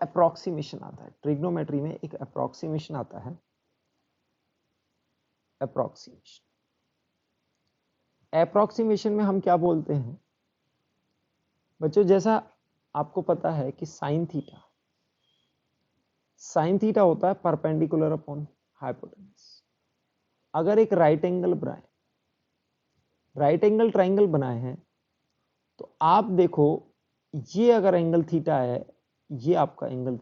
Approximation आता है, trigonometry में एक अप्रोक्सीमेशन आता है, अप्रोक्सीमेशन में हम क्या बोलते हैं बच्चों, जैसा आपको पता है कि साइन थीटा होता है परपेंडिकुलर अपॉन हाइपोटेन्यूज। अगर एक राइट एंगल ट्राइंगल बनाए हैं तो आप देखो, ये अगर एंगल थीटा है, ये आपका एंगल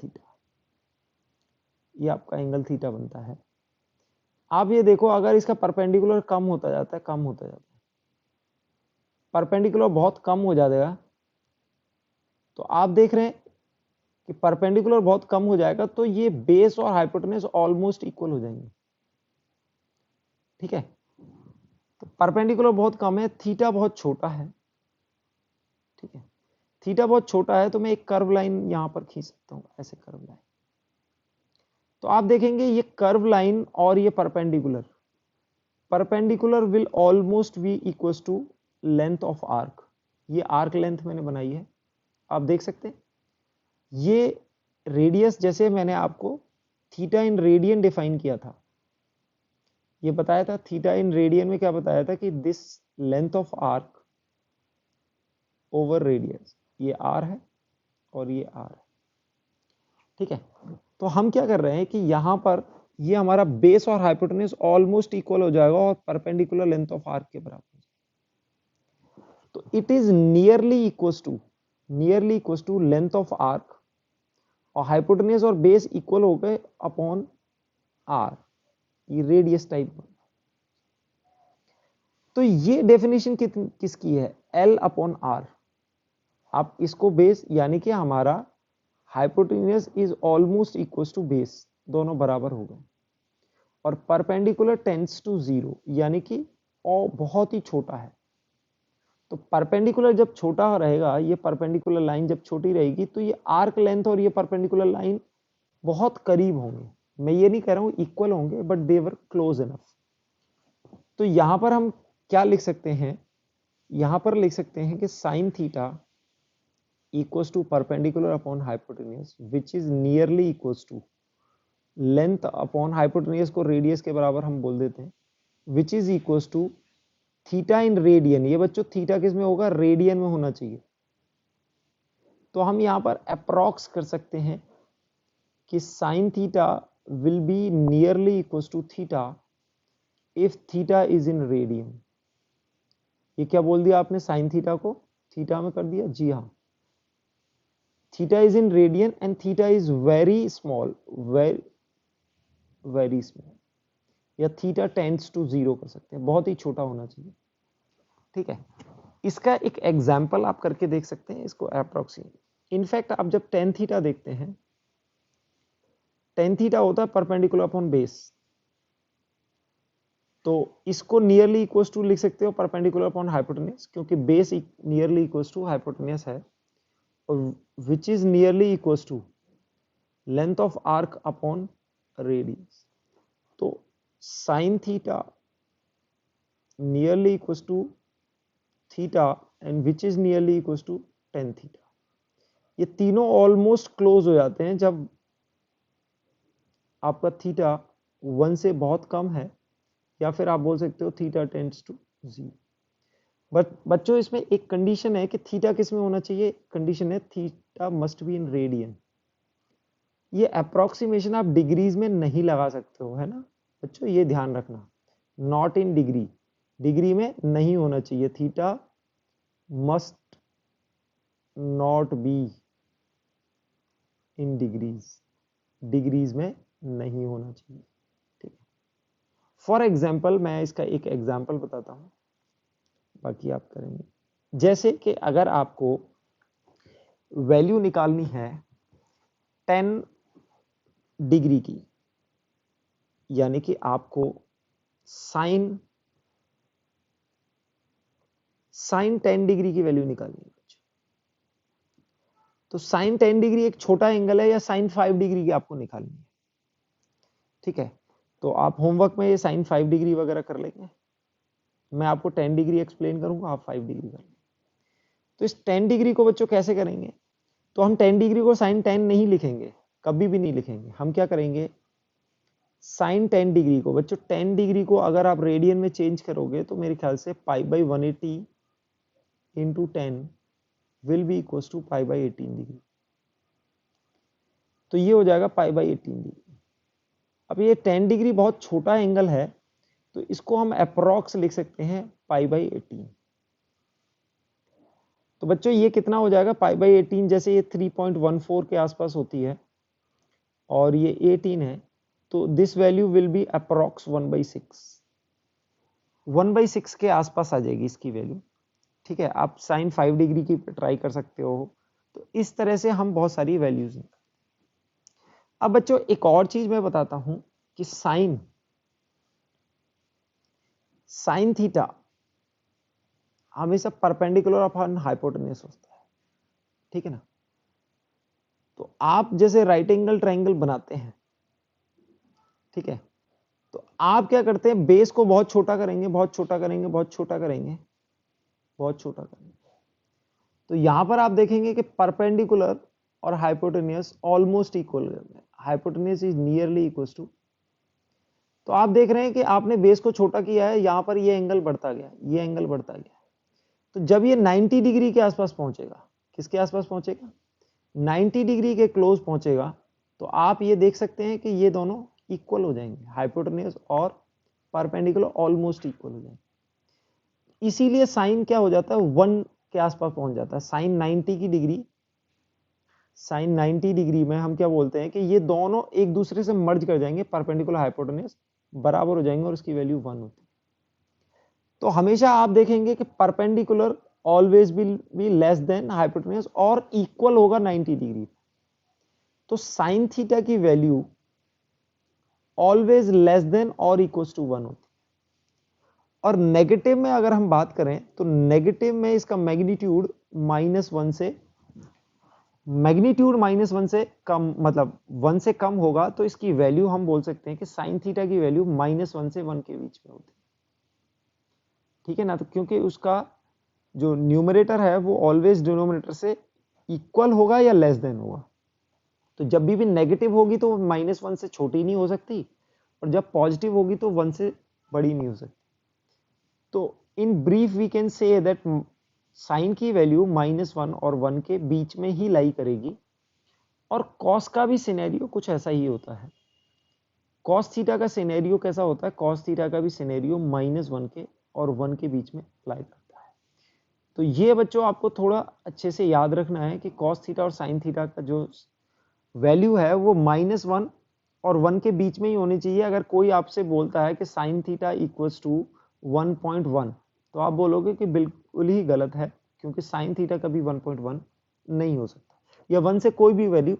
थीटा बनता है। आप ये देखो, अगर इसका परपेंडिकुलर कम होता जाता है, परपेंडिकुलर बहुत कम हो जाएगा, तो आप देख रहे हैं कि परपेंडिकुलर बहुत कम हो जाएगा तो ये बेस और हाइपोटेन्यूज ऑलमोस्ट इक्वल हो जाएंगे। ठीक है, तो परपेंडिकुलर बहुत कम है, थीटा बहुत छोटा है। ठीक है, थीटा बहुत छोटा है तो मैं एक कर्व लाइन यहां पर खींच सकता हूं, ऐसे कर्व लाइन। तो आप देखेंगे ये कर्व लाइन और ये perpendicular will almost be equal to length of arc. ये आर्क लेंथ मैंने बनाई है, आप देख सकते हैं। ये रेडियस, जैसे मैंने आपको थीटा इन रेडियन डिफाइन किया था, ये बताया था थीटा इन रेडियन में, क्या बताया था कि this length of arc over radius, ये आर है और ये आर है। ठीक है, तो हम क्या कर रहे हैं कि यहां पर ये हमारा बेस और हाइपोटेन्यूज ऑलमोस्ट इक्वल हो जाएगा और परपेंडिकुलर लेंथ ऑफ आर्क के बराबर। तो it is nearly equal to length of arc, और हाइपोटेन्यूज और बेस इक्वल हो गए अपॉन आर, ये रेडियस टाइप। तो ये डेफिनेशन किसकी है, L अपॉन आर। आप इसको बेस, यानी कि हमारा hypotenuse is almost equal to base, दोनों बराबर हो गए, और परपेंडिकुलर टेंड्स टू 0, यानी कि बहुत ही छोटा है। तो परपेंडिकुलर जब छोटा रहेगा, ये परपेंडिकुलर लाइन जब छोटी रहेगी, तो ये आर्क लेंथ और ये परपेंडिकुलर लाइन बहुत करीब होंगे। मैं ये नहीं कह रहा हूं इक्वल होंगे, but they were close enough. तो यहां पर हम क्या लिख सकते हैं, यहां पर लिख सकते हैं कि sine theta equals to perpendicular upon hypotenuse which is nearly equals to length upon hypotenuse को रेडियस के बराबर हम बोल देते हैं, which is equals to theta in radian. ये बच्चों थीटा किस में होगा, रेडियन में होना चाहिए। तो हम यहां पर अप्रॉक्स कर सकते हैं कि sine theta will be nearly equals to theta if theta is in radian. ये क्या बोल दिया आपने, साइन थीटा को थीटा में कर दिया, जी हाँ। Theta is in radian and theta is very small, very small, या थीटा टेंड्स टू 0 कर सकते हैं, बहुत ही छोटा होना चाहिए। ठीक है, इसका एक एग्जाम्पल आप करके देख सकते हैं, इसको अप्रोक्सीमेट। इनफैक्ट आप जब टेन थीटा देखते हैं, टेन थीटा होता है परपेंडिकुलर अपॉन बेस, तो इसको नियरली इक्वल्स टू लिख सकते हो परपेंडिकुलर अपॉन हाइपोटेन्यूज, क्योंकि base nearly equals to hypotenuse है, और which is nearly equals to length of arc upon radius. तो sine theta nearly equals to theta and which is nearly equals to tan theta. ये तीनों almost close हो जाते हैं जब आपका थीटा 1 से बहुत कम है, या फिर आप बोल सकते हो थीटा टेंड्स टू 0। बट बच्चों इसमें एक कंडीशन है कि थीटा किस में होना चाहिए, कंडीशन है theta must be in radian. ये अप्रोक्सीमेशन आप डिग्रीज में नहीं लगा सकते हो, है ना बच्चों, ये ध्यान रखना, नॉट इन डिग्री, डिग्री में नहीं होना चाहिए, theta must not be in degrees, degrees में नहीं होना चाहिए। ठीक है, फॉर एग्जाम्पल मैं इसका एक एग्जाम्पल बताता हूं, बाकी आप करेंगे। जैसे कि अगर आपको वैल्यू निकालनी है 10 डिग्री की, यानी कि आपको साइन 10 डिग्री की वैल्यू निकालनी है, तो साइन 10 डिग्री एक छोटा एंगल है, या साइन 5 डिग्री की आपको निकालनी है। ठीक है, तो आप होमवर्क में ये साइन 5 डिग्री वगैरह कर लेंगे, मैं आपको 10 डिग्री एक्सप्लेन करूंगा, आप 5 डिग्री कर लेंगे। तो इस 10 डिग्री को बच्चों कैसे करेंगे, तो हम 10 डिग्री को sin 10 नहीं लिखेंगे, कभी भी नहीं लिखेंगे। हम क्या करेंगे, sin 10 डिग्री को, बच्चों 10 डिग्री को अगर आप रेडियन में चेंज करोगे तो मेरे ख्याल से π/180 into 10 will be equal to π/18 degree. तो ये हो जाएगा π/18 डिग्री। अब ये 10 डिग्री बहुत छोटा एंगल है, तो इसको हम अप्रॉक्स लिख सकते हैं π/18। तो बच्चों ये कितना हो जाएगा, π/18, जैसे ये 3.14 के आसपास होती है और ये 18 है, तो this value will be approx 1/6, 1/6 के आसपास आ जाएगी इसकी वैल्यू। ठीक है, आप sin 5 डिग्री की ट्राई कर सकते हो। तो इस तरह से हम बहुत सारी वैल्यूज हैं। अब बच्चों एक और चीज मैं बताता हूं कि sin थीटा हमेशा परपेंडिकुलर अपॉन हाइपोटेन्यूज होता है। ठीक है ना, तो आप जैसे राइट एंगल ट्रायंगल बनाते हैं, ठीक है, तो आप क्या करते हैं, बेस को बहुत छोटा करेंगे, बहुत छोटा करेंगे, बहुत छोटा करेंगे, बहुत छोटा करेंगे। तो यहां पर आप देखेंगे कि परपेंडिकुलर और हाइपोटेन्यूज ऑलमोस्ट इक्वल है, hypotenuse is nearly equal to. तो आप देख रहे हैं कि आपने बेस को छोटा किया है, यहां पर ये एंगल बढ़ता गया, ये एंगल बढ़ता गया। तो जब ये 90 डिग्री के आसपास पहुंचेगा, किसके आसपास पहुंचेगा, 90 डिग्री के क्लोज पहुंचेगा, तो आप ये देख सकते हैं कि ये दोनों इक्वल हो जाएंगे, हाइपोटेन्यूज और परपेंडिकुलर ऑलमोस्ट इक्वल हो जाएंगे। इसीलिए साइन क्या हो जाता है, 1 के आसपास पहुंच जाता है। साइन 90 की डिग्री, साइन 90 डिग्री में हम क्या बोलते हैं कि ये दोनों एक दूसरे से मर्ज कर जाएंगे, परपेंडिकुलर हाइपोटेन्यूज बराबर हो जाएंगे और इसकी वैल्यू 1 होती है। तो हमेशा आप देखेंगे कि perpendicular always will be less than hypotenuse और इक्वल होगा 90 डिग्री। तो साइन थीटा की वैल्यू ऑलवेज लेस देन और इक्वल टू 1 होती है। और नेगेटिव में अगर हम बात करें तो नेगेटिव में इसका मैग्नीट्यूड -1 से, मैग्नीट्यूड -1 से कम, मतलब 1 से कम होगा, तो इसकी वैल्यू हम बोल सकते हैं कि साइन थीटा की वैल्यू -1 से 1 के बीच में होती है। ठीक है ना, तो क्योंकि उसका जो न्यूमरेटर है वो ऑलवेज डिनोमिनेटर से इक्वल होगा या लेस देन होगा। तो जब भी नेगेटिव होगी तो -1 से छोटी नहीं हो सकती, और जब पॉजिटिव होगी तो 1 से बड़ी नहीं हो सकती। तो in brief we can say that sine की वैल्यू -1 और 1 के बीच में ही लाई करेगी। और कॉस का भी सिनेरियो कुछ ऐसा ही होता है। कॉस थीटा का सिनेरियो कैसा होता है, कॉस थीटा का भी सिनेरियो -1 के और 1 के बीच में लाई करता है। तो ये बच्चों आपको थोड़ा अच्छे से याद रखना है कि कॉस थीटा और साइन थीटा का जो वैल्यू है वो -1 और 1 के बीच में ही होनी चाहिए। अगर कोई आपसे बोलता है कि साइन थीटा इक्वल्स टू 1.1, तो आप बोलोगे कि बिल्कुल ही गलत है, क्योंकि साइन थीटा कभी 1.1 नहीं हो सकता, या 1 से कोई भी वैल्यू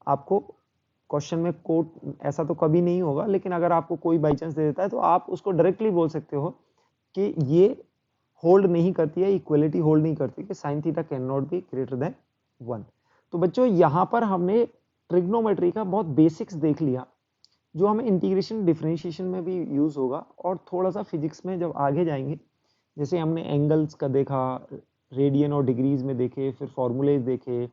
आपको क्वेश्चन में कोट ऐसा तो कभी नहीं होगा, लेकिन अगर आपको कोई बाई चांस दे देता है तो आप उसको डायरेक्टली बोल सकते हो कि ये होल्ड नहीं करती है, इक्वलिटी होल्ड नहीं करती कि sine theta can not be greater than 1। तो बच्चों यहाँ पर हमने ट्रिग्नोमेट्री का बहुत बेसिक्स देख लिया, जो हमें इंटीग्रेशन डिफरेंशिएशन में भी यूज होगा, और थोड़ा सा फिजिक्स में जब आगे जाएंगे, जैसे हमने एंगल्स का देखा, रेडियन और डिग्रीज में देखे, फिर फॉर्मूलेज देखे,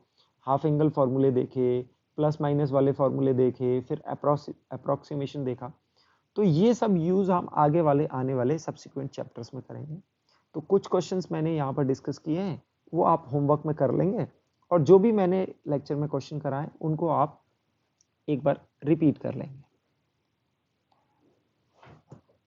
हाफ एंगल फॉर्मूले देखे, प्लस माइनस वाले फॉर्मूले देखे, फिर अप्रोक्सीमेशन देखा। तो ये सब यूज हम आगे वाले आने वाले सब्सिक्वेंट चैप्टर्स में करेंगे। तो कुछ क्वेश्चंस मैंने यहाँ पर डिस्कस किए हैं, वो आप होमवर्क में कर लेंगे, और जो भी मैंने लेक्चर में क्वेश्चन कराए उनको आप एक बार रिपीट कर लेंगे।